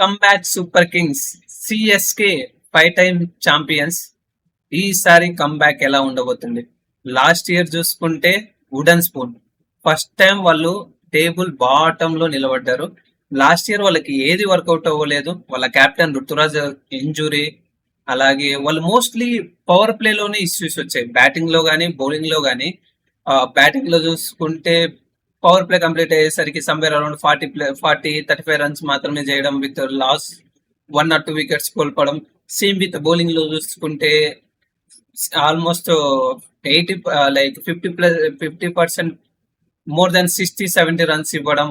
Comeback super Kings CSK 5 time champions. ఈసారి comeback ఎలా ఉండబోతుంది? లాస్ట్ ఇయర్ చూసుకుంటే వుడెన్ స్పూన్. ఫస్ట్ టైం వాళ్ళు టేబుల్ బాటమ్ లో నిలబడ్డారు. లాస్ట్ ఇయర్ వాళ్ళకి ఏది వర్కౌట్ అవ్వలేదు. వాళ్ళ కెప్టెన్ ఋతురాజ్ ఇంజురీ, అలాగే వాళ్ళు మోస్ట్లీ పవర్ ప్లే లోనే ఇష్యూస్ వచ్చాయి. బ్యాటింగ్ లో గానీ, బౌలింగ్ లో గానీ. బ్యాటింగ్ లో చూసుకుంటే పవర్ ప్లే కంప్లీట్ అయ్యేసరికి సమ్వేర్ అరౌండ్ 35 రన్స్ మాత్రమే చేయడం, విత్ లాస్ 1 or 2 వికెట్స్ కోల్పోవడం. సేమ్ విత్ బౌలింగ్ లో చూసుకుంటే almost 80 like 50% more than 60-70 runs ఇవ్వడం.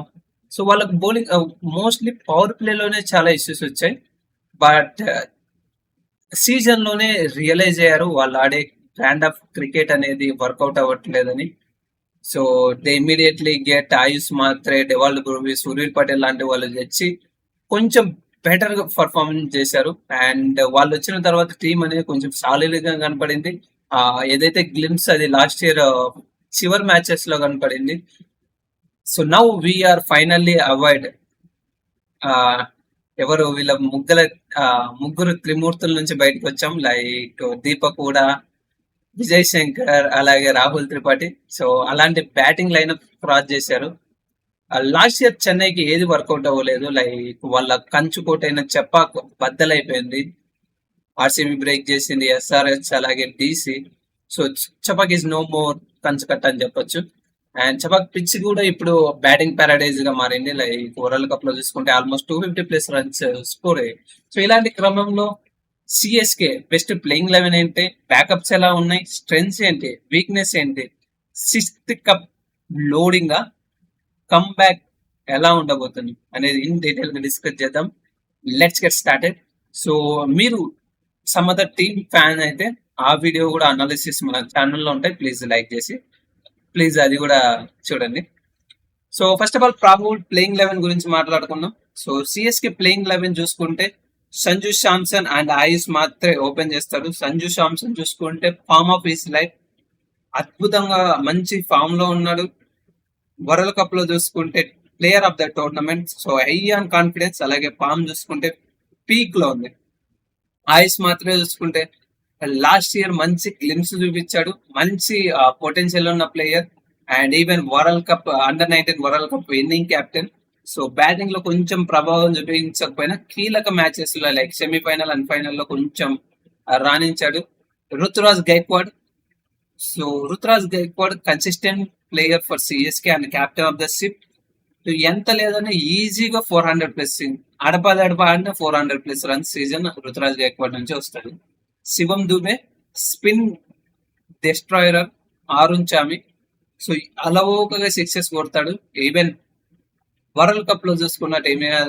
సో వాళ్ళకి బౌలింగ్ మోస్ట్లీ పవర్ ప్లే లోనే చాలా ఇష్యూస్ వచ్చాయి. బట్ సీజన్ లోనే రియలైజ్ అయ్యారు వాళ్ళు ఆడే బ్రాండ్ ఆఫ్ క్రికెట్ అనేది వర్కౌట్ అవ్వట్లేదని. So they immediately get Ayush Mhatre, Dewald బ్రూవిస్, Urvil Patel లాంటి వాళ్ళు తెచ్చి కొంచెం బెటర్ గా పర్ఫార్మెన్స్ చేశారు. అండ్ వాళ్ళు వచ్చిన తర్వాత టీం అనేది కొంచెం సాలిడ్ గా కనపడింది. ఏదైతే గ్లిమ్స్ అది లాస్ట్ ఇయర్ చివరి మ్యాచెస్ లో కనపడింది. So now we are finally avoid ఎవరు వీళ్ళ ముగ్గురు త్రిమూర్తుల నుంచి బయటకు వచ్చాం. లైక్ దీపక్ కూడా, విజయ్ శంకర్, అలాగే రాహుల్ త్రిపాఠి. సో అలాంటి బ్యాటింగ్ లైనప్ క్రాస్ చేశారు. లాస్ట్ ఇయర్ చెన్నైకి ఏది వర్కౌట్ అవ్వలేదు. లైక్ వాళ్ళ కంచు కోటైన చెప్పాక్ బద్దలైపోయింది. ఆర్సీబీ బ్రేక్ చేసింది, ఎస్ఆర్హెచ్ అలాగే DC. So Chepauk is no more కంచు కట్ట అని చెప్పొచ్చు. అండ్ చపాక్ పిచ్ కూడా ఇప్పుడు బ్యాటింగ్ పారాడైజ్ గా మారింది. లైక్ వరల్డ్ కప్ లో చూసుకుంటే ఆల్మోస్ట్ 250+ రన్స్ స్కోర్ అయ్యాయి. సో ఇలాంటి క్రమంలో సిఎస్కే బెస్ట్ ప్లేయింగ్ 11 ఏంటి, బ్యాకప్స్ ఎలా ఉన్నాయి, స్ట్రెంగ్స్ ఏంటి, వీక్నెస్ ఏంటి, 6th కప్ లోడింగ్ గా కమ్ బ్యాక్ ఎలా ఉండబోతుంది అనేది ఇన్ డీటెయిల్ గా డిస్కస్ చేద్దాం. Let's get started. సో మీరు సమ్ అదర్ టీమ్ ఫ్యాన్ అయితే ఆ వీడియో కూడా అనాలిసిస్ మన ఛానల్లో ఉంటాయి. ప్లీజ్ లైక్ చేసి ప్లీజ్ అది కూడా చూడండి. So first of all probable playing 11 గురించి మాట్లాడుకుందాం. సో సిఎస్కే ప్లేయింగ్ 11 చూసుకుంటే Sanju Samson and Ayush Mhatre open చేస్తాడు. సంజు శాంసన్ చూసుకుంటే ఫార్మ్ ఆఫ్ హిస్ లైఫ్, అద్భుతంగా మంచి ఫామ్ లో ఉన్నాడు. వరల్డ్ కప్ లో చూసుకుంటే player of the tournament. So high on confidence, అలాగే ఫామ్ చూసుకుంటే పీక్ లో ఉంది. ఆయుష్ మాత్రమే చూసుకుంటే లాస్ట్ ఇయర్ మంచి గ్లిమ్స్ చూపించాడు, మంచి పొటెన్షియల్ ఉన్న player. And even world cup under-19 world cup winning captain. So batting లో కొంచెం ప్రభావం చూపించకపోయినా కీలక మ్యాచెస్ లో లైక్ సెమీఫైనల్ అండ్ ఫైనల్ లో కొంచెం రాణించాడు. Ruturaj Gaikwad. So Ruturaj Gaikwad consistent player for CSK and captain of the ship. ఎంత లేదన్నా ఈజీగా 400+ అడపదడప ఆడిన 400+ రన్స్ సీజన్ రుతురాజ్ గైక్వాడ్ నుంచి వస్తాడు. శివం దుబే స్పిన్ డెస్ట్రాయర్, ఆరుణ్ చామి. సో అలవోకగా 6 కొడతాడు. ఈవెన్ వరల్డ్ కప్ లో చూసుకున్నట్టు ఏమైనా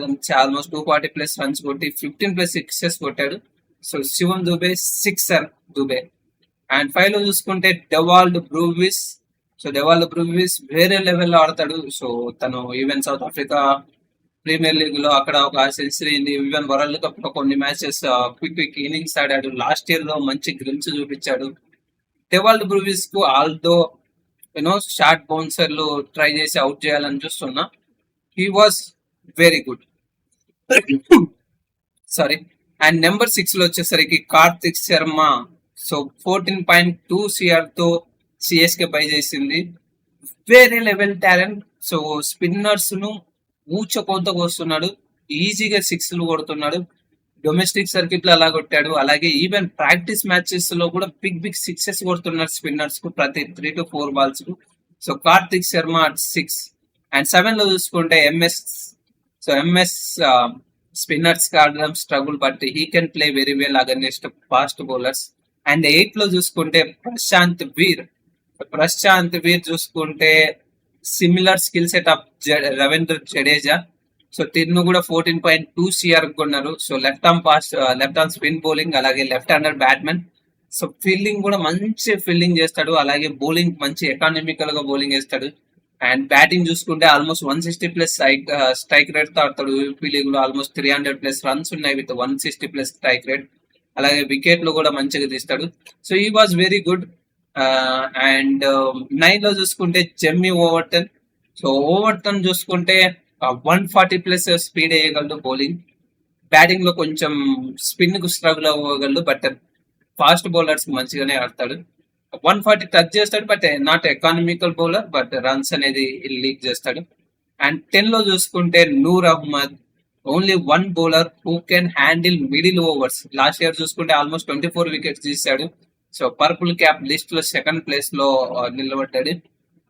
ఆల్మోస్ట్ 240+ రన్స్ కొట్టి 15+ 6 కొట్టాడు. సో శివం దుబే 6 దుబే. అండ్ 5 లో చూసుకుంటే Dewald Brevis. So Dewald Brevis వేరే లెవెల్లో ఆడతాడు. సో తను even South Africa premier league లో అక్కడ ఒక సెంచరీ, ఈవెన్ వరల్డ్ కప్ లో కొన్ని మ్యాచెస్ క్విక్ ఇన్నింగ్స్ ఆడాడు. లాస్ట్ ఇయర్ లో మంచి గ్లిమ్స్ చూపించాడు. డెవాల్డ్ బ్రూవిస్ కు ఆల్దో షార్ట్ బౌన్సర్లు ట్రై చేసి అవుట్ చేయాలని చూస్తున్నా. He was very good. Sorry. And number 6 లో వచ్చేసరికి కార్తిక్ శర్మ. సో 14.2 CR తో సిఎస్కే బై చేసింది. వేరే లెవెల్ టాలెంట్. సో స్పిన్నర్స్ ను ఊచకోతకు వస్తున్నాడు, ఈజీగా 6లు కొడుతున్నాడు. డొమెస్టిక్ సర్కిట్ లో అలా కొట్టాడు. అలాగే ఈవెన్ ప్రాక్టీస్ మ్యాచెస్ లో కూడా బిగ్ 6 కొడుతున్నారు స్పిన్నర్స్ కు ప్రతి 3 to 4 balls కు. సో కార్తిక్ శర్మ 6. అండ్ 7 లో చూసుకుంటే ఎంఎస్. సో ఎంఎస్ స్పిన్నర్స్ కి ఆడడం struggle, but he can play very well against fast bowlers. And 8 లో చూసుకుంటే ప్రశాంత్ వీర్ చూసుకుంటే similar skill set of Ravindra Jadeja. So తిన్ను కూడా 14.2 CR కొన్నారు. So left arm spin bowling, అలాగే left hander batsmen. So fielding కూడా మంచి ఫీల్డింగ్ చేస్తాడు, అలాగే బౌలింగ్ మంచి ఎకానమికల్ గా బౌలింగ్ చేస్తాడు. అండ్ బ్యాటింగ్ చూసుకుంటే ఆల్మోస్ట్ 160+ స్ట్రైక్ రేట్ తో ఆడతాడు. యూపీ లీగ్ లో ఆల్మోస్ట్ 300+ రన్స్ ఉన్నాయి విత్ 160+ స్ట్రైక్ రేట్. అలాగే వికెట్లు కూడా మంచిగా తీస్తాడు. సో ఈ వాజ్ వెరీ గుడ్. అండ్ 9 లో చూసుకుంటే జెమ్మీ ఓవర్టన్. సో ఓవర్టన్ చూసుకుంటే 140+ స్పీడ్ వేయగలడు బౌలింగ్. బ్యాటింగ్ లో కొంచెం స్పిన్ కు స్ట్రగుల్ అవ్వగలడు, బట్ ఫాస్ట్ బౌలర్స్ మంచిగానే ఆడతాడు. 140 టచ్ చేస్తాడు, but not economical bowler, but runs అనేది లీక్ చేస్తాడు. అండ్ 10 లో చూసుకుంటే Noor Ahmad, only one bowler who can handle middle overs. Last year చూసుకుంటే ఆల్మోస్ట్ 24 వికెట్స్ తీశాడు. సో పర్పుల్ క్యాప్ లిస్ట్ లో సెకండ్ ప్లేస్ లో నిలబడ్డాడు.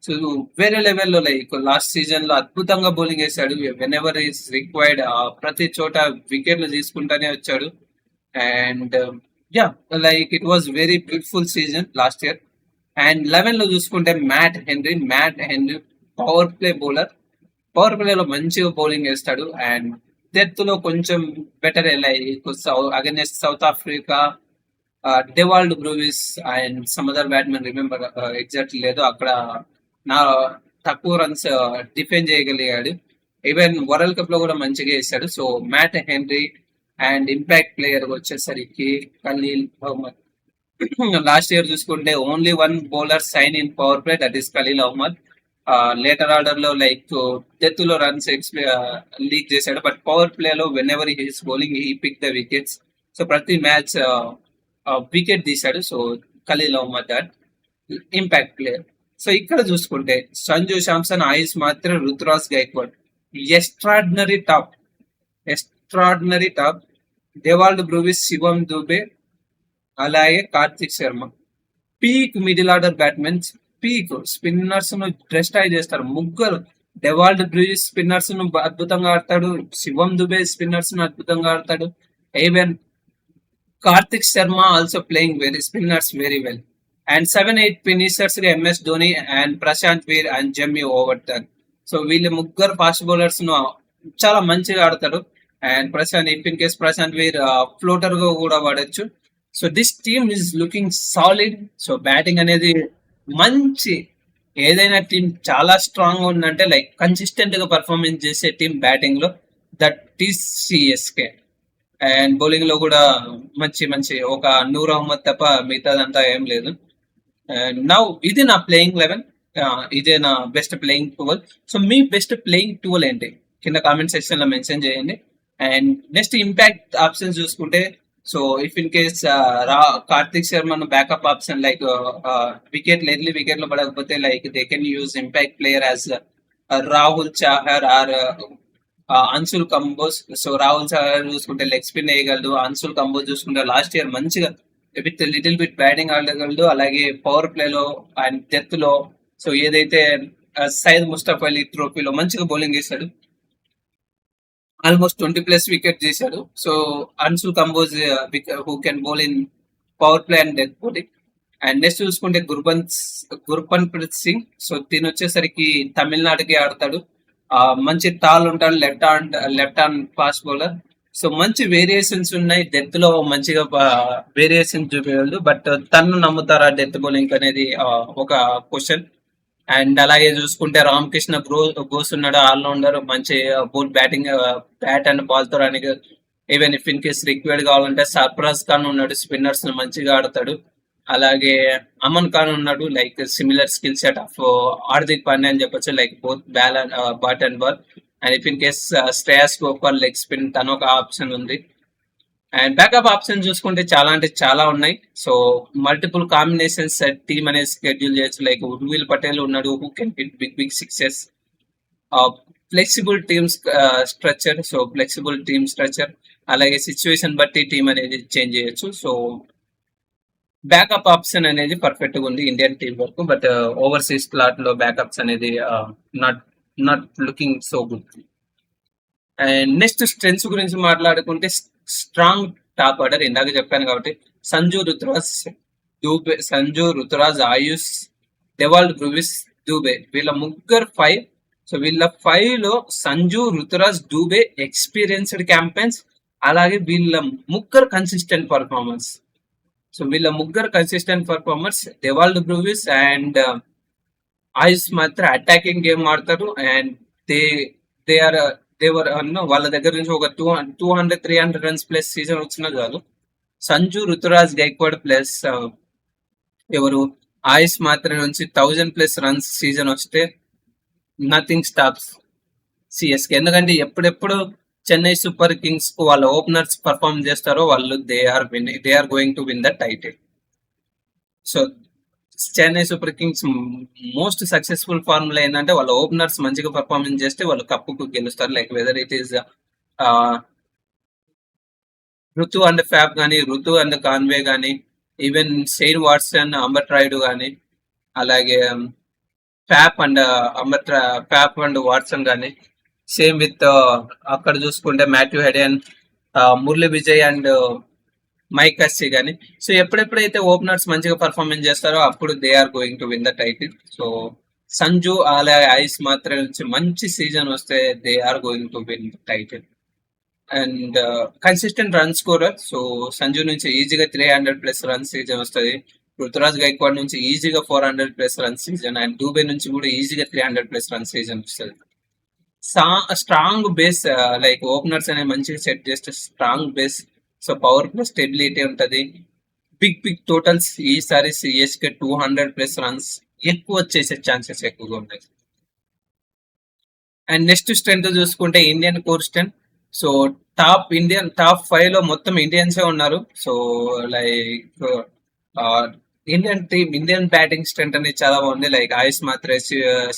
సో వేరే లెవెల్లో లైక్ లాస్ట్ సీజన్ లో అద్భుతంగా బౌలింగ్ వేశాడు. వెన్ ఎవర్ ఈస్ రిక్వైర్డ్ ప్రతి చోట వికెట్లు తీసుకుంటానే వచ్చాడు. And yeah, like it was very beautiful season last year. And 11 లో చూసుకుంటే Matt Henry power play bowler. Power play లో మంచిగా బౌలింగ్ వేస్తాడు. అండ్ డెత్ లో కొంచెం better like against South Africa, Dewald Brevis and some other batsmen remember exact లేదు, అక్కడ నా తక్కువ రన్స్ డిఫెండ్ చేయగలిగాడు. ఈవెన్ వరల్డ్ కప్ లో కూడా మంచిగా వేసాడు. So Matt Henry. And impact player వచ్చేసరికి ఖలీల్ అహ్మద్. లాస్ట్ ఇయర్ చూసుకుంటే only one bowler shine in power play, that is Khaleel Ahmed. Later order లో లైక్ డెత్ లో రన్స్ లీక్ చేశాడు, బట్ పవర్ ప్లే లో whenever he's bowling he pick the wickets. So ప్రతి match wicket తీశాడు. So Khaleel Ahmed that impact player. So ఇక్కడ చూసుకుంటే సంజు శాంసన్, ఆయుష్ మాత్రం, Ruturaj Gaikwad extraordinary top. Extraordinary top. Dewald Brevis, Shivam Dube, అలాగే Kartik Sharma peak middle order batsmen. Peak spinners ను destroy చేస్తారు ముగ్గురు. డెవాల్డ్ బ్రూవిస్ స్పిన్నర్స్ ను అద్భుతంగా ఆడతాడు, శివం దుబే స్పిన్నర్స్ ను అద్భుతంగా ఆడతాడు. Even Kartik Sharma also playing very spinners very well. And 7-8 finishers గా MS Dhoni and Prashant Veer and Jamie Overton. So వీళ్ళు ముగ్గురు ఫాస్ట్ బౌలర్స్ ను చాలా మంచిగా ఆడతారు. And in case Prashant Veer floater గా కూడా వాడచ్చు. So this team is looking solid. So batting అనేది మంచి, ఏదైనా టీం చాలా స్ట్రాంగ్ గా ఉందంటే లైక్ కన్సిస్టెంట్ గా పర్ఫార్మెన్స్ చేసే టీం బ్యాటింగ్ లో, that is CSK. And bowling లో కూడా మంచి మంచి ఒక నూర్ అహ్మద్ తప్ప మిగతాదంతా ఏం లేదు. నౌ ఇది నా ప్లేయింగ్ 11, ఇదే నా బెస్ట్ ప్లేయింగ్ 12. సో మీ బెస్ట్ ప్లేయింగ్ 12 ఏంటి కింద కామెంట్ సెక్షన్ లో మెన్షన్ చేయండి. అండ్ నెక్స్ట్ ఇంపాక్ట్ ఆప్షన్స్ చూసుకుంటే, so if in case Kartik Sharma backup option like early wicket లో పడకపోతే like they can use impact player as Rahul Chahar or Anshul Kamboj. So Rahul Chahar చూసుకుంటే లెగ్ స్పిన్ వేయగలడు. అన్సుల్ కంబోజ్ చూసుకుంటే లాస్ట్ ఇయర్ మంచిగా విత్ లిటిల్ బిట్ బ్యాటింగ్ ఆడగలడు. అలాగే పవర్ ప్లే లో అండ్ డెత్ లో, సో ఏదైతే సైద్ ముస్తఫ్ అలీ ట్రోఫీలో మంచిగా బౌలింగ్ చేశాడు, ఆల్మోస్ట్ 20+ వికెట్ చేశాడు. So Anshul Kamboj who can bowl in power play and death bowling. And next చూసుకుంటే గుర్బన్ ప్రీత్ సింగ్. సో దీని వచ్చేసరికి తమిళనాడుకి ఆడతాడు. మంచి టాల్ ఉంటాడు, left hand fast bowler. So మంచి వేరియేషన్స్ ఉన్నాయి. డెత్ లో మంచిగా వేరియేషన్ చూపించగలదు, బట్ తను నమ్ముతారా డెత్ బౌలింగ్ అనేది ఒక క్వశ్చన్. అండ్ అలాగే చూసుకుంటే రామకృష్ణ గోస్ ఉన్నాడు, ఆల్రౌండర్, మంచి బోల్ బ్యాటింగ్, బ్యాట్ అండ్ బాల్ తో రానికి. Even if in case required కావాలంటే సర్ఫరాజ్ ఖాన్ ఉన్నాడు, స్పిన్నర్స్ మంచిగా ఆడతాడు. అలాగే అమన్ ఖాన్ ఉన్నాడు, like similar skill set of Hardik Pandya అని చెప్పొచ్చు, like both bat and ball. And if in case Shreyas Gopal leg spin, తను ఒక ఆప్షన్ ఉంది. అండ్ బ్యాకప్ ఆప్షన్ చూసుకుంటే చాలా అంటే చాలా ఉన్నాయి. సో మల్టిపుల్ కాంబినేషన్స్ టీమ్ అనేది షెడ్యూల్ చేయొచ్చు. లైక్ ఉర్విల్ పటేల్ ఉన్నాడు, who can hit big sixes. Flexible team structure. So flexible team structure, అలాగే సిచ్యువేషన్ బట్టి టీం అనేది చేంజ్ చేయొచ్చు. సో బ్యాకప్ ఆప్షన్ అనేది పర్ఫెక్ట్ గా ఉంది ఇండియన్ టీం వరకు, బట్ ఓవర్సీస్ ప్లాట్ లో బ్యాకప్స్ అనేది not looking so good. And next strengths గురించి మాట్లాడుకుంటే, స్ట్రాంగ్ టాప్ ఆర్డర్ ఇందాక చెప్పాను కాబట్టి సంజు రుతురాజ్, ఆయుష్, డెవాల్డ్ బ్రూవిస్, దూబే, వీళ్ళ ముగ్గురు 5. సో వీళ్ళ 5 లో సంజు, రుతురాజ్, దూబే ఎక్స్పీరియన్స్డ్ క్యాంపెయిన్స్, అలాగే వీళ్ళ ముగ్గురు కన్సిస్టెంట్ పర్ఫార్మెన్స్. సో వీళ్ళ ముగ్గురు consistent performers. Dewald Brevis and Ayush మాత్రం అటాకింగ్ గేమ్ ఆడతారు. అండ్ దేవర్ వాళ్ళ దగ్గర నుంచి ఒక 200-300 రన్స్ ప్లస్ సీజన్ వచ్చినా చాలు. సంజు, రుతురాజ్ గైక్వాడ్ ప్లస్ ఎవరు ఆయుష్ మాత్రం నుంచి 1000+ రన్స్ సీజన్ వస్తే నథింగ్ స్టాప్స్ సిఎస్కే. ఎందుకంటే ఎప్పుడెప్పుడు చెన్నై సూపర్ కింగ్స్ కు వాళ్ళ ఓపెనర్స్ పర్ఫార్మ్ చేస్తారో వాళ్ళు they are going to win the title. So Chennai Super Kings most successful formula ఏంటంటే వాళ్ళ ఓపెనర్స్ మంచిగా పర్ఫార్మెన్స్ చేస్తే వాళ్ళు కప్పుకు గెలుస్తారు. Like whether it is Rutu and Faf కానీ, ఋతు అండ్ కాన్వే కానీ, even Shane Watson, Ambati Rayudu కానీ, అలాగే ఫ్యాప్ అండ్ వాట్సన్ కానీ, సేమ్ విత్ అక్కడ చూసుకుంటే Matthew Hayden, Murali Vijay and Mike Hussey కానీ. సో ఎప్పుడెప్పుడైతే ఓపెనర్స్ మంచిగా పర్ఫార్మెన్స్ చేస్తారో అప్పుడు they are going to win the title. So Sanju అలాగే ఐస్ మాత్రం నుంచి మంచి సీజన్ వస్తే they are going to win the title. And consistent run scorer. So Sanju నుంచి ఈజీగా 300+ రన్ సీజన్ వస్తుంది. రుతురాజ్ గైక్వాడ్ నుంచి ఈజీగా 400+ రన్ సీజన్, అండ్ దూబే నుంచి కూడా ఈజీగా 300+ రన్ సీజన్ వస్తుంది. స్ట్రాంగ్ బేస్, లైక్ ఓపెనర్స్ అనేది మంచిగా సెట్ చేస్తే strong base. So power plus stability ఉంటుంది. బిగ్ టోటల్స్ ఈసారి సిఎస్కే 200+ రన్స్ ఎక్కువ వచ్చేసే ఛాన్సెస్ ఎక్కువగా ఉన్నాయి. అండ్ నెక్స్ట్ స్ట్రెంత్ చూసుకుంటే Indian core strength. So top 5 లో మొత్తం ఇండియన్సే ఉన్నారు. So like Indian batting strength అనేది చాలా బాగుంది. Like Ayush Mhatre,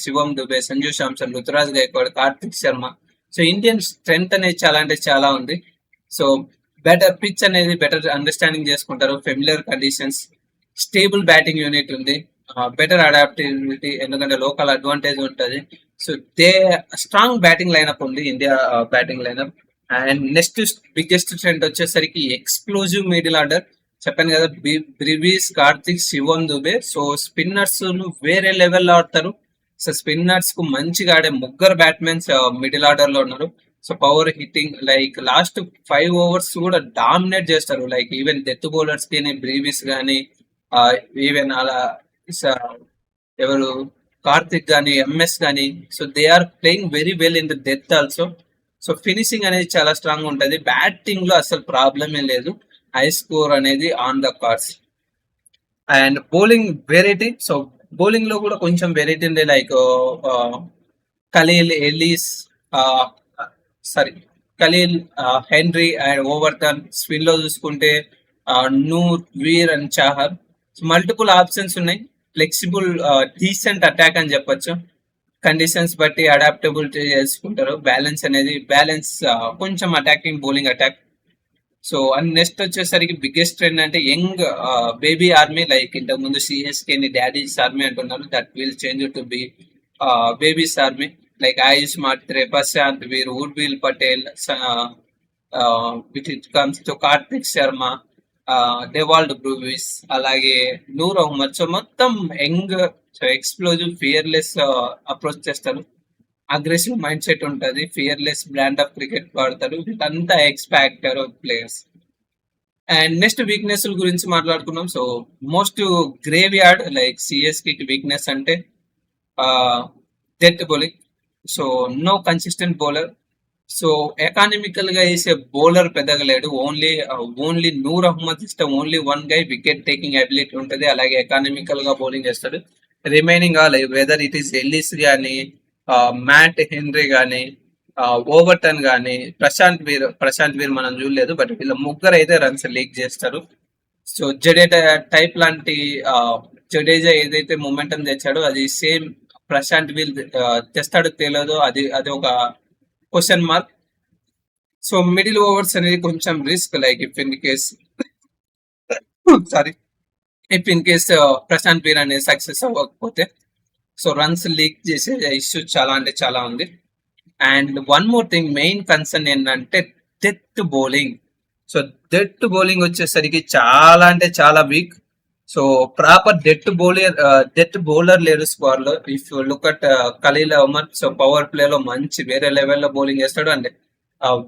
Shivam Dube, Sanju Samson, Ruturaj Gaikwad, Kartik Sharma. So Indian strength అనేది చాలా అంటే చాలా ఉంది. సో బెటర్ పిచ్ అనేది బెటర్ అండర్స్టాండింగ్ చేసుకుంటారు, familiar conditions, stable batting unit ఉంది, బెటర్ అడాప్టివిటీ ఎందుకంటే లోకల్ అడ్వాంటేజ్ ఉంటుంది. సో స్ట్రాంగ్ బ్యాటింగ్ లైనప్ ఉంది India batting lineup. And next biggest trend వచ్చేసరికి ఎక్స్ప్లోజివ్ మిడిల్ ఆర్డర్. చెప్పాను కదా, బ్రివీస్, కార్తిక్, శివం దుబే. సో స్పిన్నర్స్ వేరే లెవెల్లో ఆడతారు. సో స్పిన్నర్స్ కు మంచిగా ఆడే ముగ్గురు బ్యాట్మెన్స్ మిడిల్ ఆర్డర్ లో ఉన్నారు. So power hitting, like last 5 overs కూడా డామినేట్ చేస్తారు. లైక్ ఈవెన్ డెత్ బౌలర్స్ కానీ, బ్రీవిస్ కానీ, ఈవెన్ అలా ఎవరు కార్తిక్ కానీ, ఎంఎస్ కానీ. So they are playing very well in the death also. So finishing అనేది చాలా స్ట్రాంగ్ ఉంటుంది. బ్యాటింగ్ లో అసలు ప్రాబ్లమే లేదు. హై స్కోర్ అనేది on the cards. And bowling variety. So bowling లో కూడా కొంచెం వెరైటీ ఉంది. Like Khaleel Ellis, Khaleel, Henry and Overton. Spin లో చూసుకుంటే Noor, Veer and Chahar. Multiple options ఉన్నాయి. ఫ్లెక్సిబుల్ డీసెంట్ అటాక్ అని చెప్పొచ్చు. కండిషన్స్ బట్టి అడాప్టబిలిటీ చేసుకుంటారు. బ్యాలెన్స్ కొంచెం attacking bowling attack. So and next వచ్చేసరికి బిగ్గెస్ట్ ట్రెండ్ అంటే యంగ్ బేబీ ఆర్మీ. లైక్ ఇంతకు ముందు సిఎస్కే ని డాడీస్ ఆర్మీ అంటున్నారు, that will change to be babies army. Like Ayush Mhatre, Prashant Veer, Urvil Patel, which it comes to Kartik Sharma, Dewald Brevis, అలాగే Noor Ahmad. So మొత్తం young, so explosive, fearless approach చేస్తారు. Aggressive mind set ఉంటుంది, fearless brand of cricket వాడతారు. వీళ్ళంతా X factor players. And next weakness గురించి మాట్లాడుకున్నాం. So most graveyard, like CSK weakness అంటే death bowling. So no consistent bowler. So economical గా వేసే bowler పెద్దగా లేడు. ఓన్లీ నూర్ అహ్మద్ ఇస్తే only 1 guy wicket taking ability ఉంటుంది. అలాగే ఎకానమికల్ గా బౌలింగ్ చేస్తాడు. Remaining whether it is Ellis కానీ, మ్యాట్ హెన్రీ కానీ, ఓవర్టన్ కానీ, ప్రశాంత్ వీర్ మనం చూడలేదు, బట్ వీళ్ళ ముగ్గురు అయితే రన్స్ లీక్ చేస్తారు. సో జడేజా ఏదైతే మొమెంటం తెచ్చాడో అది సేమ్ ప్రశాంత్ వీల్ తెస్తాడో తెలియదో, అది ఒక question mark. So middle overs అనేది కొంచెం risk. Like if in case Prashant Veer అనేది సక్సెస్ అవ్వకపోతే, సో రన్స్ లీక్ చేసే ఇష్యూ చాలా అంటే చాలా ఉంది. And one more thing, main concern ఏంటంటే death bowling. So death bowling వచ్చేసరికి చాలా అంటే చాలా weak. So proper death bowler లేరు స్క్వాడ్ లో. If you look at Khaleel Ahmed, so power play లో మంచి వేరే లెవెల్లో బౌలింగ్ చేస్తాడు అండ్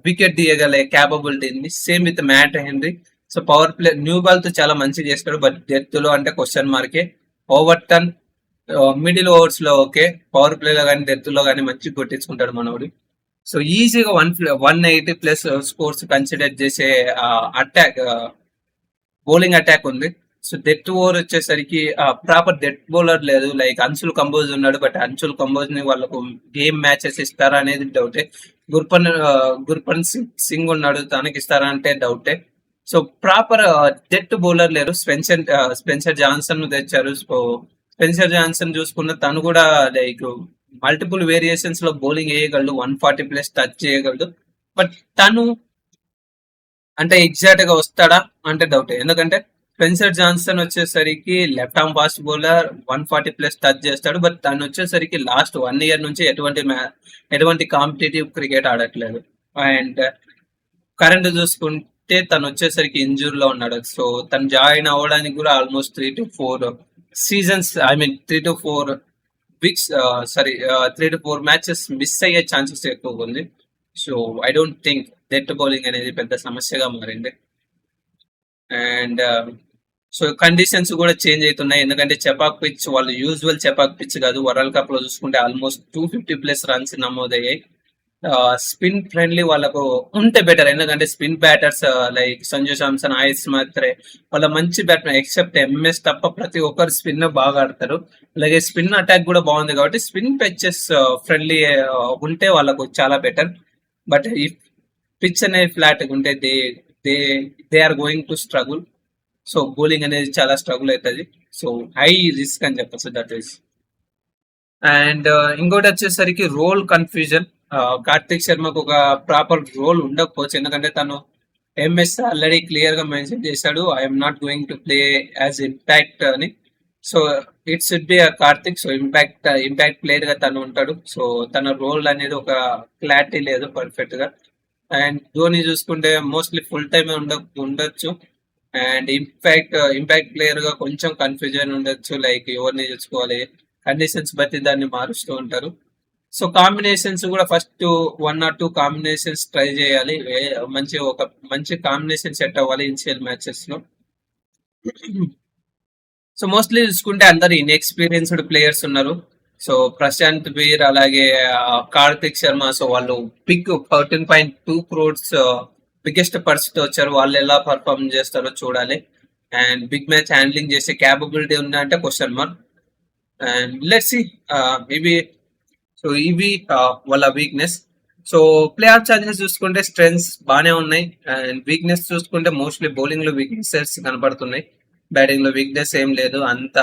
వికెట్ తీయగలే క్యాపబిలిటీ ఉంది. Same with Matt Henry. So power play new ball తో చాలా మంచిగా చేస్తాడు, బట్ డెత్ లో అంటే క్వశ్చన్ మార్కే. ఓవర్టన్ మిడిల్ ఓవర్స్ లో ఓకే, పవర్ ప్లే లో కానీ డెత్ లో కానీ మంచిగా కొట్టించుకుంటాడు మనోడు. సో ఈజీగా 180+ స్కోర్స్ కన్సిడర్ చేసే అటాక్, బౌలింగ్ అటాక్ ఉంది. సో డెత్ ఓవర్ వచ్చేసరికి ప్రాపర్ డెత్ బౌలర్ లేదు. లైక్ అన్సుల్ కంబోజ్ ఉన్నాడు, బట్ అన్సుల్ కంబోజ్ ని వాళ్ళకు గేమ్ మ్యాచెస్ ఇస్తారా అనేది డౌటే. గుర్పన్ సింగ్ ఉన్నాడు, తనకి ఇస్తారా అంటే డౌటే. సో ప్రాపర్ డెత్ బౌలర్ లేరు. స్పెన్సర్ జాన్సన్ తెచ్చారు. సో స్పెన్సర్ జాన్సన్ చూసుకున్న తను కూడా లైక్ మల్టిపుల్ వేరియేషన్స్ లో బౌలింగ్ వేయగలడు, 140+ టచ్ చేయగలడు. బట్ తను అంటే ఎగ్జాక్ట్ గా వస్తాడా అంటే డౌట్. ఎందుకంటే స్పెన్సర్ జాన్సన్ వచ్చేసరికి left arm fast bowler, 140+ touch చేస్తాడు. బట్ తను వచ్చేసరికి లాస్ట్ 1 year నుంచి ఎటువంటి కాంపిటేటివ్ క్రికెట్ ఆడట్లేదు. అండ్ కరెంట్ చూసుకుంటే తను వచ్చేసరికి ఇంజూర్ లో ఉన్నాడు. సో తను జాయిన్ అవ్వడానికి కూడా almost 3 to 4 seasons, 3 to 4 weeks, 3 to 4 matches miss అయ్యే ఛాన్సెస్ ఎక్కువగా ఉంది. So I don't think death bowling అనేది పెద్ద సమస్యగా మారింది. అండ్ సో కండిషన్స్ కూడా చేంజ్ అవుతున్నాయి. ఎందుకంటే చెపాక్ పిచ్ వాళ్ళు యూజువల్ చెపాక్ పిచ్ కాదు. వరల్డ్ కప్ లో చూసుకుంటే ఆల్మోస్ట్ 250+ రన్స్ నమోదయ్యాయి. స్పిన్ ఫ్రెండ్లీ వాళ్ళకు ఉంటే బెటర్. ఎందుకంటే spin batters like Sanju Samson, Ayush Mhatre వాళ్ళ మంచి బ్యాట్మెన్, ఎక్సెప్ట్ ఎంఎస్ తప్ప ప్రతి ఒక్కరు స్పిన్ బాగా ఆడతారు. అలాగే స్పిన్ అటాక్ కూడా బాగుంది కాబట్టి స్పిన్ పిచెస్ ఫ్రెండ్లీ ఉంటే వాళ్ళకు చాలా బెటర్. బట్ ఈ పిచ్ అనేది ఫ్లాట్ ఉంటే they are going to struggle. So bowling అనేది చాలా స్ట్రగుల్ అవుతుంది. సో హై రిస్క్ అని చెప్పచ్చు దట్ ఈస్. అండ్ ఇంకోటి వచ్చేసరికి రోల్ కన్ఫ్యూజన్. కార్తిక్ శర్మకు ఒక ప్రాపర్ రోల్ ఉండకపోవచ్చు. ఎందుకంటే తను ఎంఎస్ ఆల్రెడీ క్లియర్ గా మెన్షన్ చేశాడు, I'm not going to play as impact అని. So it should be Kartik. So impact player గా తను ఉంటాడు. సో తన రోల్ అనేది ఒక క్లారిటీ లేదు పర్ఫెక్ట్ గా. అండ్ ధోని చూసుకుంటే మోస్ట్లీ ఫుల్ టైమ్ ఉండొచ్చు. అండ్ ఇంపాక్ట్ ప్లేయర్ గా కొంచెం కన్ఫ్యూజన్ ఉండొచ్చు. లైక్ ఎవరిని చూసుకోవాలి, కండిషన్స్ బట్టి దాన్ని మారుస్తూ ఉంటారు. సో కాంబినేషన్స్ కూడా ఫస్ట్ 1 or 2 కాంబినేషన్స్ ట్రై చేయాలి. మంచి కాంబినేషన్ సెట్ అవ్వాలి ఇనిషియల్ మ్యాచెస్ లో. సో మోస్ట్లీ చూసుకుంటే అందరు ఇన్ఎక్స్పీరియన్స్డ్ ప్లేయర్స్ ఉన్నారు. సో ప్రశాంత్ వీర్ అలాగే కార్తిక్ శర్మ, సో వాళ్ళు బిగ్ 13.2 crores బిగ్గెస్ట్ పర్స్ తో వచ్చారు. వాళ్ళు ఎలా పర్ఫార్మ్ చేస్తారో చూడాలి. అండ్ బిగ్ మ్యాచ్ హ్యాండ్లింగ్ చేసే క్యాపబిలిటీ ఉందంటే question mark. And let's see ఇవి వాళ్ళ weakness. So play of chances చూసుకుంటే స్ట్రెంగ్స్ బాగానే ఉన్నాయి. అండ్ వీక్నెస్ చూసుకుంటే మోస్ట్లీ బౌలింగ్ లో వీక్నెసెస్ కనపడుతున్నాయి. బ్యాటింగ్ లో వీక్నెస్ ఏం లేదు. అంత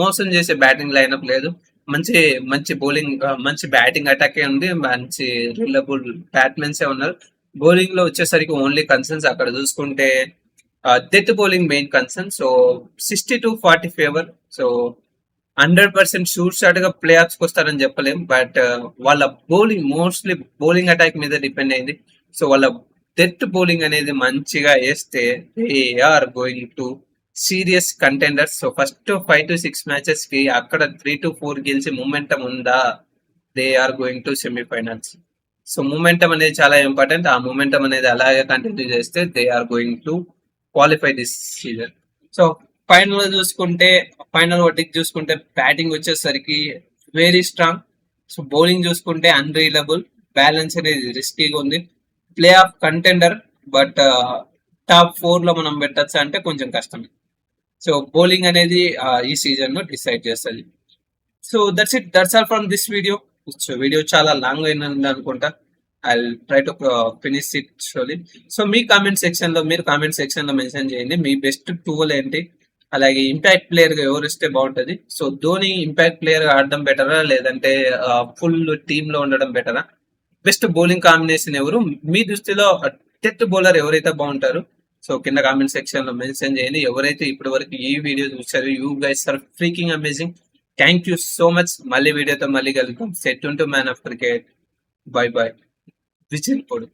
మోసం చేసే బ్యాటింగ్ లైనప్ లేదు. మంచి బౌలింగ్, మంచి బ్యాటింగ్ అటాకే ఉంది. మంచి రిలయబుల్ బ్యాట్మెన్స్ ఉన్నారు. బౌలింగ్ లో వచ్చేసరికి ఓన్లీ కన్సర్న్స్ అక్కడ చూసుకుంటే death bowling main concern. So 60-40 favour. So 100% sure shot గా ప్లే ఆఫ్స్ వస్తారని చెప్పలేం. బట్ వాళ్ళ బౌలింగ్ మోస్ట్లీ బౌలింగ్ అటాక్ మీద డిపెండ్ అయింది. సో వాళ్ళ డెత్ బౌలింగ్ అనేది మంచిగా వేస్తే they are going to serious contenders. So first 5 to 6 matches కి అక్కడ 3 to 4 గెలిచి మూమెంటం ఉందా, they are going to semifinals. So momentum అనేది చాలా ఇంపార్టెంట్. ఆ మూమెంటం అనేది అలాగే కంటిన్యూ చేస్తే they are going to qualify this season. So final verdict చూసుకుంటే బ్యాటింగ్ వచ్చేసరికి వెరీ స్ట్రాంగ్. సో బౌలింగ్ చూసుకుంటే అన్రీలబుల్. బ్యాలెన్స్ అనేది రిస్కీగా ఉంది. Play off contender, but top 4 లో మనం పెట్టచ్చు అంటే కొంచెం కష్టమే. సో బౌలింగ్ అనేది ఈ సీజన్ లో డిసైడ్ చేస్తుంది. So that's all from this video. So video చాలా లాంగ్ అయింది అనుకుంటా. I try to finish it షోలీ. So మీరు కామెంట్ సెక్షన్ లో మెన్షన్ చేయండి మీ బెస్ట్ టూల్ ఏంటి, అలాగే ఇంపాక్ట్ ప్లేయర్ గా ఎవరు ఇస్తే బాగుంటది. సో ధోని ఇంపాక్ట్ ప్లేయర్ గా ఆడడం బెటరా, లేదంటే ఫుల్ టీమ్ లో ఉండడం బెటరా, బెస్ట్ బౌలింగ్ కాంబినేషన్ ఎవరు, మీ దృష్టిలో డెత్ బౌలర్ ఎవరైతే బాగుంటారు. సో కింద కామెంట్ సెక్షన్ లో మెన్షన్ చేయండి. ఎవరైతే ఇప్పటి వరకు ఈ వీడియో చూసారో you guys are freaking amazing. Thank you so much. మళ్ళీ వీడియోతో మళ్ళీ కలుద్దాం. సెట్ ఉంటూ man of cricket. Bye bye. Whistle పొడు.